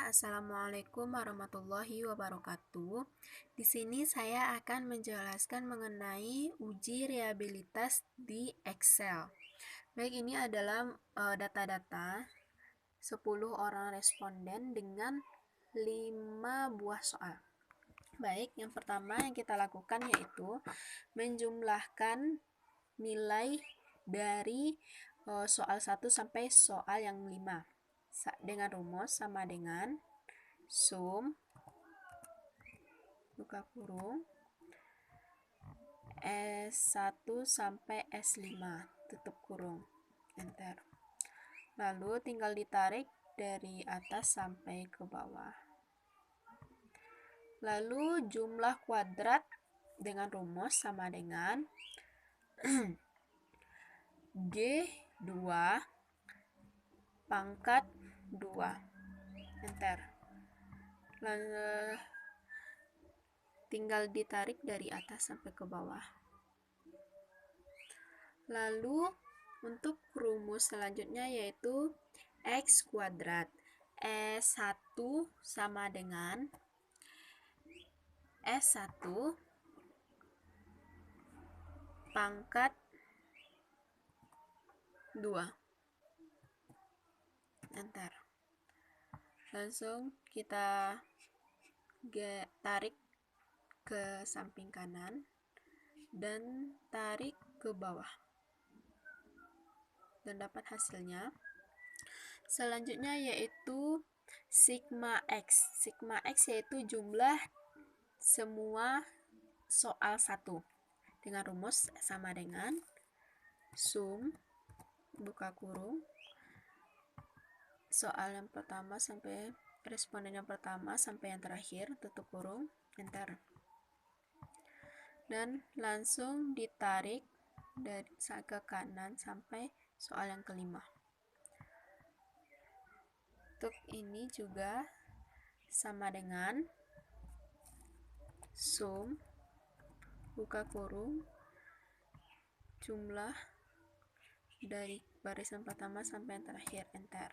Assalamualaikum warahmatullahi wabarakatuh. Di sini saya akan menjelaskan mengenai uji reliabilitas di Excel. Baik, ini adalah data-data 10 orang responden dengan 5 buah soal. Baik, yang pertama yang kita lakukan yaitu menjumlahkan nilai dari soal 1 sampai soal yang 5 dengan rumus sama dengan sum buka kurung S1 sampai S5 tutup kurung, enter. Lalu tinggal ditarik dari atas sampai ke bawah. Lalu jumlah kuadrat dengan rumus sama dengan G2 pangkat 2, enter. Lalu tinggal ditarik dari atas sampai ke bawah. Lalu untuk rumus selanjutnya yaitu X kuadrat. S1 sama dengan S1 pangkat 2, enter. Langsung kita tarik ke samping kanan dan tarik ke bawah dan dapat hasilnya. Selanjutnya yaitu sigma X. Sigma X yaitu jumlah semua soal 1 dengan rumus sama dengan sum buka kurung soal yang pertama sampai responden yang pertama sampai yang terakhir tutup kurung, enter. Dan langsung ditarik dari ke kanan sampai soal yang kelima. Untuk ini juga sama dengan sum buka kurung jumlah dari barisan pertama sampai yang terakhir, enter.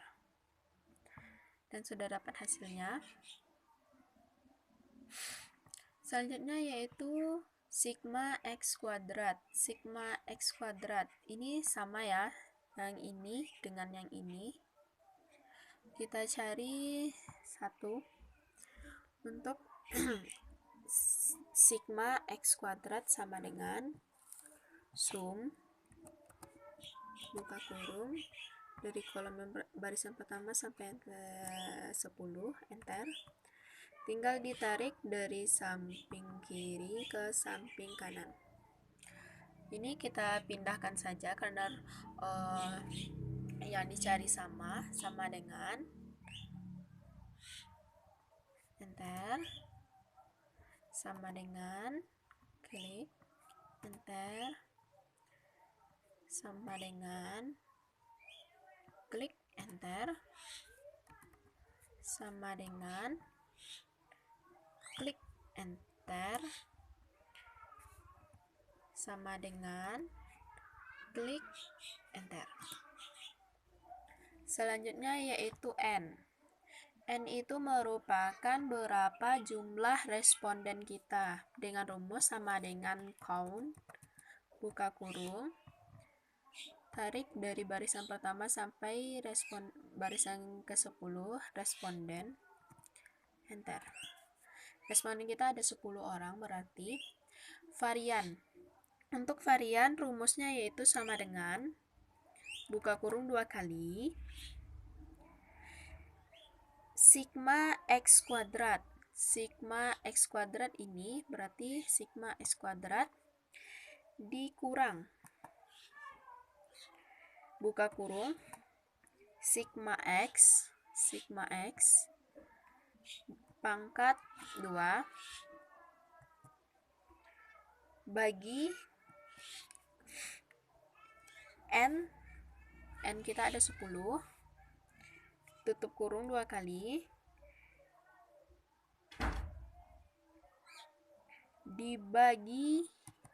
Dan sudah dapat hasilnya. Selanjutnya yaitu sigma X kuadrat. Sigma X kuadrat ini sama ya, yang ini dengan yang ini. Kita cari satu untuk sigma X kuadrat sama dengan sum buka kurung dari kolom barisan pertama sampai yang ke-10, enter. Tinggal ditarik dari samping kiri ke samping kanan. Ini kita pindahkan saja karena yang dicari sama dengan, enter, sama dengan, klik, enter, sama dengan, klik, enter, sama dengan, klik, enter, sama dengan, klik, enter. Selanjutnya yaitu N. N itu merupakan berapa jumlah responden kita dengan rumus sama dengan count buka kurung tarik dari barisan pertama sampai barisan ke-10 responden, enter. Responden kita ada 10 orang, berarti varian. Untuk varian rumusnya yaitu sama dengan buka kurung 2 kali sigma X kuadrat. Sigma X kuadrat ini berarti sigma X kuadrat dikurang buka kurung sigma X pangkat 2 bagi N kita ada 10, tutup kurung 2 kali dibagi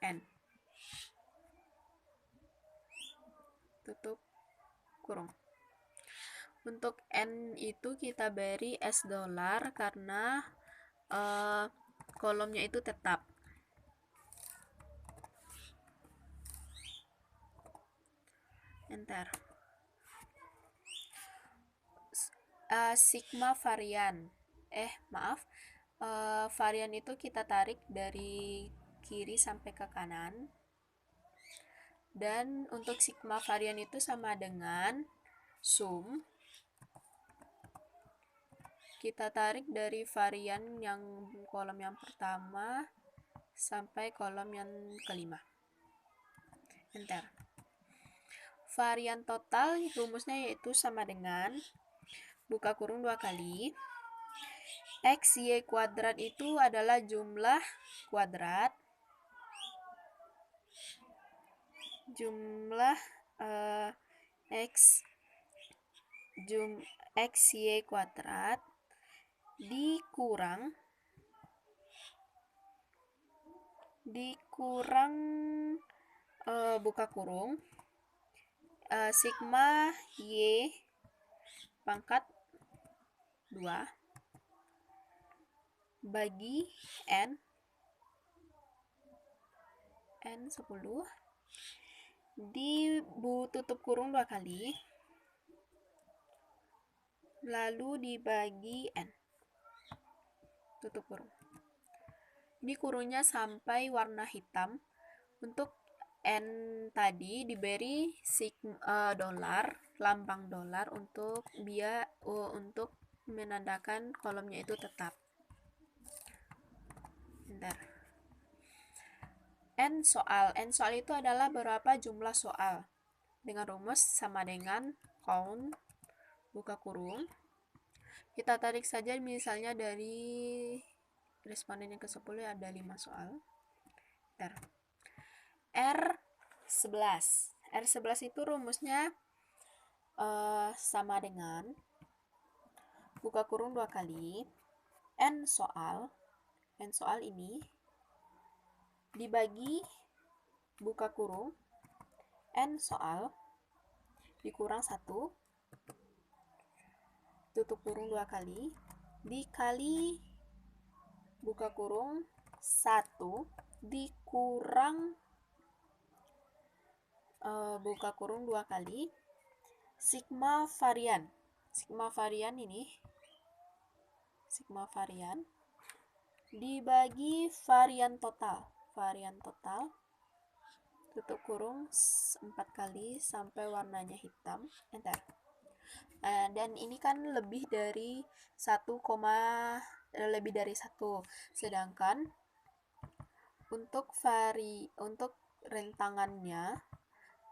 N, tutup kurung. Untuk N itu kita beri $, karena kolomnya itu tetap. Enter. Sigma varian. Varian itu kita tarik dari kiri sampai ke kanan. Dan untuk sigma varian itu sama dengan sum. Kita tarik dari varian yang kolom yang pertama sampai kolom yang kelima. Enter. Varian total rumusnya yaitu sama dengan buka kurung 2 kali X, Y kuadrat itu adalah jumlah kuadrat X Y kuadrat dikurang buka kurung sigma Y pangkat 2 bagi N 10 tutup kurung 2 kali lalu dibagi N tutup kurung. Ini kurungnya sampai warna hitam. Untuk N tadi diberi lambang dolar untuk menandakan kolomnya itu tetap. Bentar. N soal itu adalah berapa jumlah soal dengan rumus sama dengan count buka kurung. Kita tarik saja misalnya dari responden yang ke-10 ada 5 soal. Bentar. R11 itu rumusnya sama dengan buka kurung 2 kali N soal ini dibagi buka kurung N soal dikurang 1 tutup kurung 2 kali dikali buka kurung 1 dikurang buka kurung 2 kali sigma varian dibagi varian total tutup kurung 4 kali sampai warnanya hitam. Enter. Dan ini kan lebih dari 1, sedangkan untuk rentangannya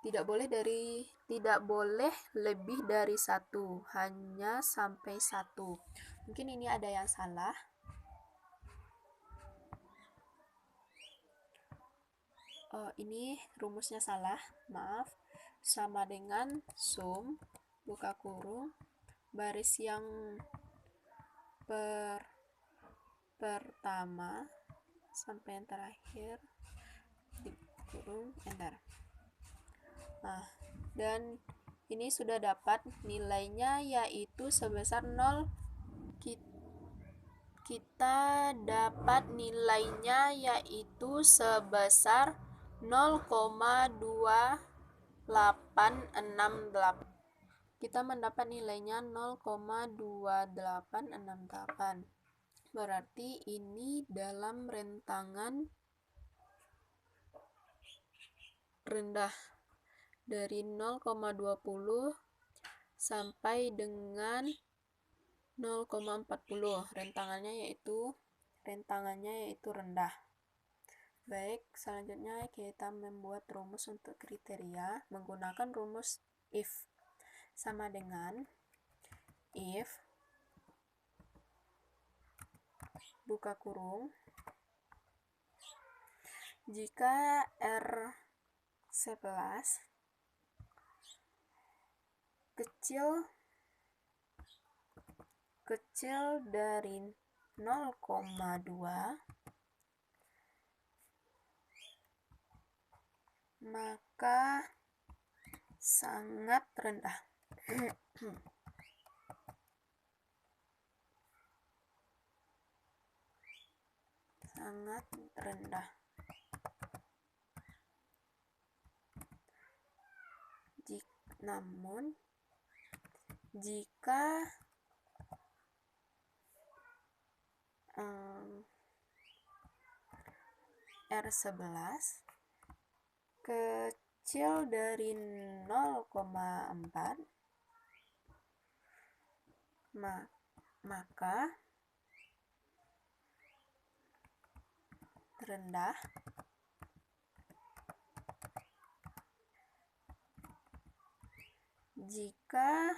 tidak boleh lebih dari 1, hanya sampai 1. Mungkin ini ada yang salah. Ini rumusnya salah, maaf. Sama dengan sum buka kurung baris yang pertama sampai yang terakhir di kurung enter. Dan ini sudah dapat nilainya yaitu sebesar 0. Kita dapat nilainya yaitu sebesar 0,2868. Kita mendapat nilainya 0,2868. Berarti ini dalam rentangan rendah dari 0,20 sampai dengan 0,40. rentangannya yaitu rendah. Baik, selanjutnya kita membuat rumus untuk kriteria menggunakan rumus if. Sama dengan if buka kurung jika R11 kecil dari 0,2 maka sangat rendah. sangat rendah. Namun jika R11 kecil dari 0,4, maka rendah. Jika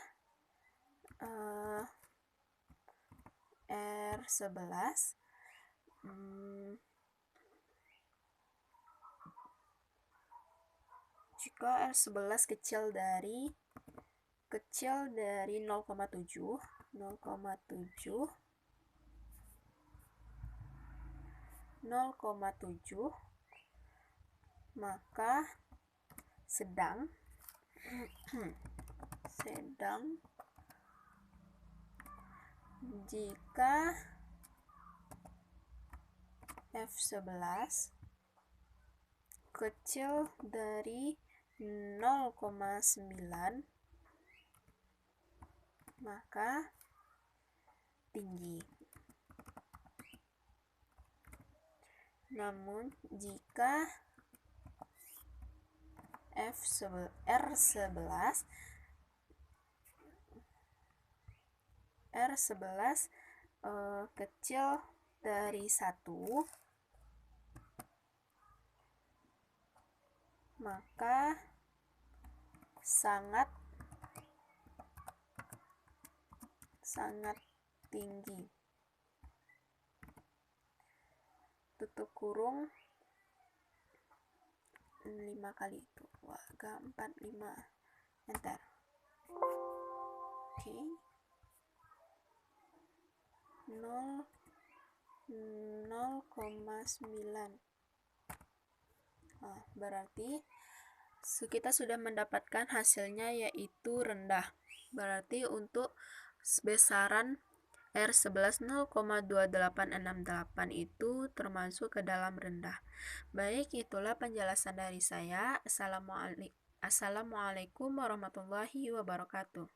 R11 kecil dari 0,7, maka sedang. Jika F11 kecil dari 0,9, maka tinggi. Namun jika R11 kecil dari 1, maka sangat tinggi. Tutup kurung 5 kali itu. 2, 4, 5. Enter. Oke. 0,9. Berarti kita sudah mendapatkan hasilnya, yaitu rendah. Berarti untuk besaran R11 0,2868 itu termasuk ke dalam rendah. Baik, itulah penjelasan dari saya. Assalamualaikum warahmatullahi wabarakatuh.